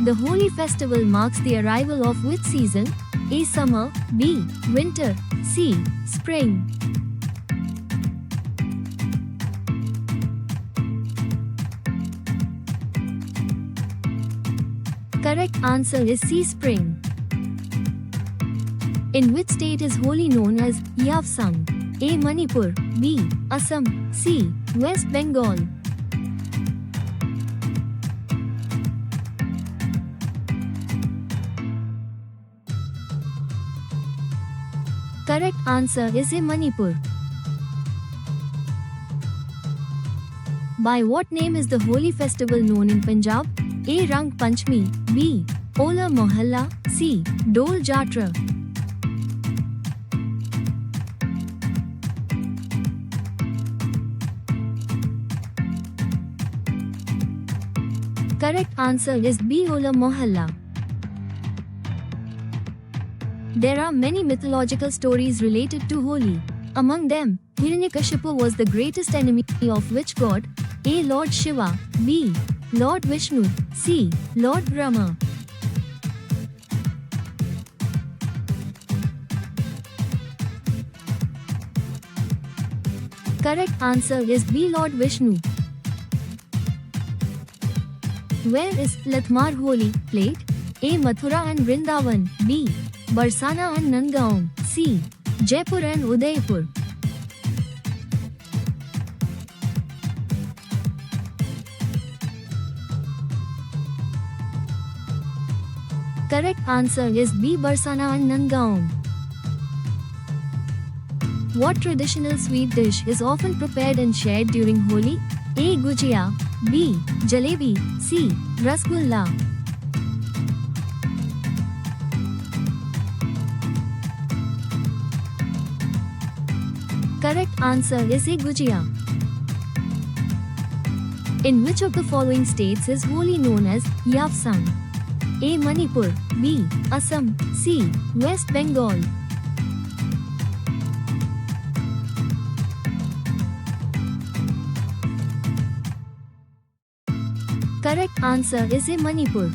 The holy festival marks the arrival of which season? A. Summer, B. Winter, C. Spring. Correct answer is C. Spring. In which state is Holi known as Yavsang? A. Manipur, B. Assam, C. West Bengal. Correct answer is A. Manipur. By what name is the Holi festival known in Punjab? A. Rang Panchmi, B. Hola Mohalla, C. Dol Jatra. Correct answer is B. Hola Mohalla. There are many mythological stories related to Holi. Among them, Hiranyakashipu was the greatest enemy of which god? A. Lord Shiva, B. Lord Vishnu, C. Lord Brahma. Correct answer is B. Lord Vishnu. Where is Latmar Holi played? A. Mathura and Vrindavan, B. Barsana and Nandgaon, C. Jaipur and Udaipur. Correct answer is B. Barsana and Nandgaon. What traditional sweet dish is often prepared and shared during Holi? A. Gujia, B. Jalebi, C. Rasgulla. Correct answer is A. Gujia. In which of the following states is Holi known as Yavsang? A. Manipur, B. Assam, C. West Bengal. Correct answer is A. Manipur.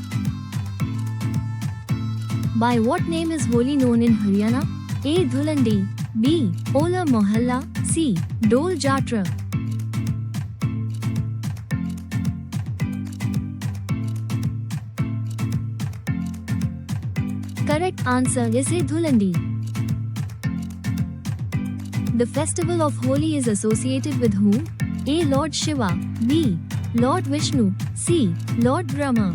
By what name is Holi known in Haryana? A. Dhulandi, B. Hola Mohalla, C. Dol Jatra. Correct answer is A. Dhulandi. The festival of Holi is associated with whom? A. Lord Shiva, B. Lord Vishnu, C. Lord Brahma.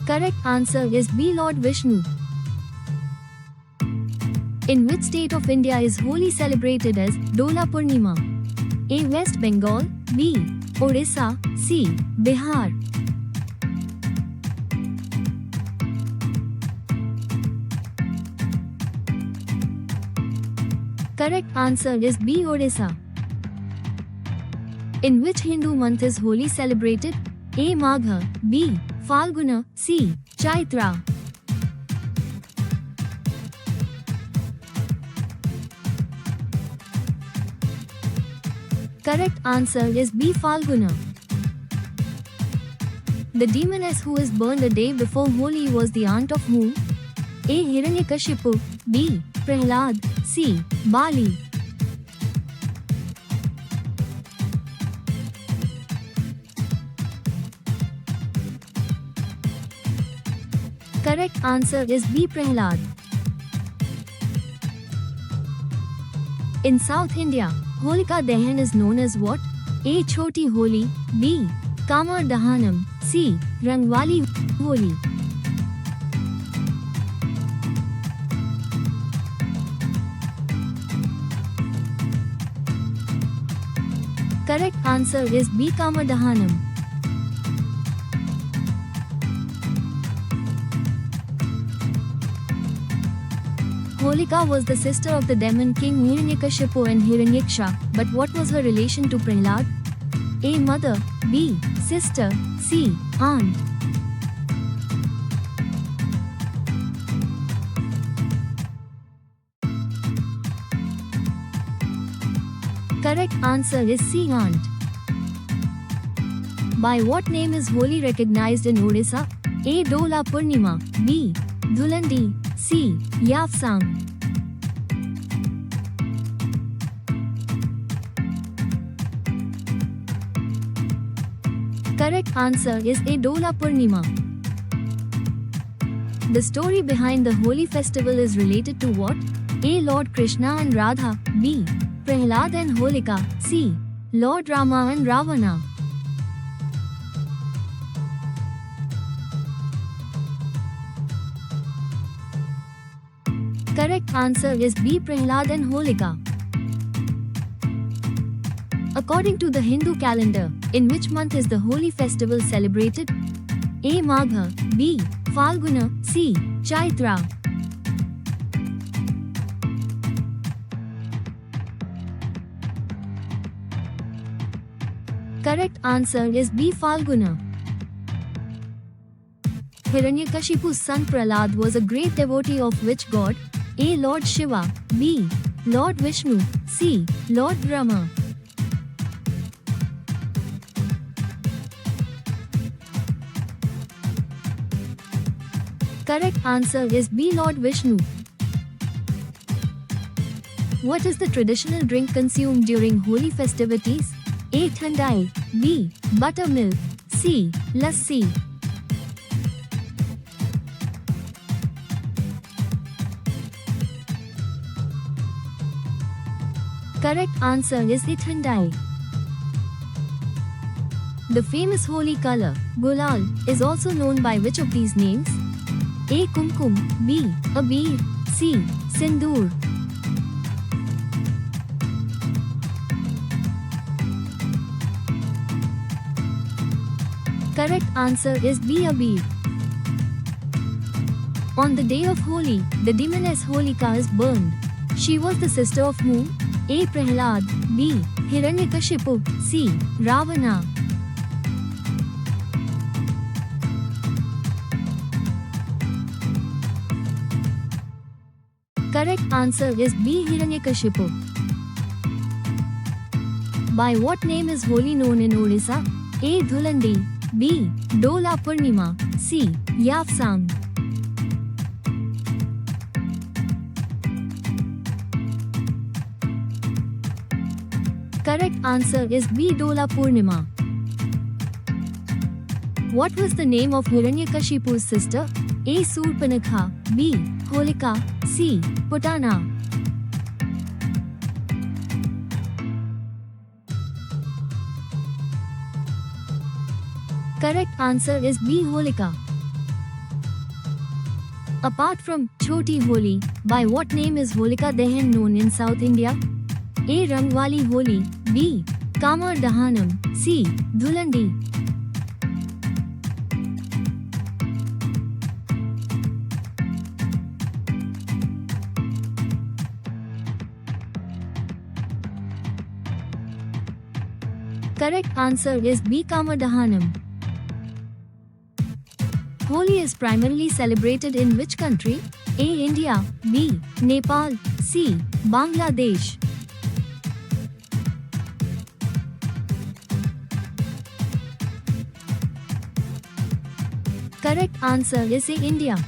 Correct answer is B. Lord Vishnu. In which state of India is Holi celebrated as Dola Purnima? A. West Bengal, B. Odisha, C. Bihar. Correct answer is B. Odisha. In which Hindu month is Holi celebrated? A. Magha, B. Falguna, C. Chaitra. Correct answer is B. Falguna. The demoness who is burned a day before Holi was the aunt of whom? A. Hiranyakashipu, B. Prahlad, C. Bali. Correct answer is B. Prahlad. In South India, Holika Dahan is known as what? A. Choti Holi, B. Kamar Dahanam, C. Rangwali Holi. Correct answer is B. Kamar Dahanam. Holika was the sister of the demon king Hiranyakashipu and Hiranyaksha, but what was her relation to Prahlad? A. Mother, B. Sister, C. Aunt. Correct answer is C. Aunt. By what name is Holi recognized in Odisha? A. Dola Purnima, B. Dhulandi, C. Yavsang. Correct answer is A. Dola Purnima. The story behind the Holi festival is related to what? A. Lord Krishna and Radha, B. Prahlad and Holika, C. Lord Rama and Ravana. Correct answer is B. Prahlad and Holika. According to the Hindu calendar, in which month is the Holi festival celebrated? A. Magha, B. Falguna, C. Chaitra. Correct answer is B. Falguna. Hiranyakashipu's son Prahlad was a great devotee of which god? A. Lord Shiva, B. Lord Vishnu, C. Lord Brahma. Correct answer is B. Lord Vishnu. What is the traditional drink consumed during Holi festivities? A. Thandai, B. Buttermilk, C. Lassi. Correct answer is the Thandai. The famous Holi color, Gulal, is also known by which of these names? A. Kumkum, B. Abir, C. Sindoor. Correct answer is B. Abir. On the day of Holi, the demoness Holika is burned. She was the sister of whom? A. Prahlad, B. Hiranyakashipu, C. Ravana. Correct answer is B. Hiranyakashipu. By what name is Holi known in Odisha? A. Dhulandi, B. Dola Purnima, C. Yavsang. Correct answer is B. Dola Purnima. What was the name of Hiranyakashipu's sister? A. Surpanakha, B. Holika, C. Putana. Correct answer is B. Holika. Apart from Choti Holi, by what name is Holika Dahan known in South India? A. Rangwali Holi, B. Kamar Dahanam, C. Dhulandi. Correct answer is B. Kamar Dahanam. Holi is primarily celebrated in which country? A. India, B. Nepal, C. Bangladesh. Correct answer is A. India.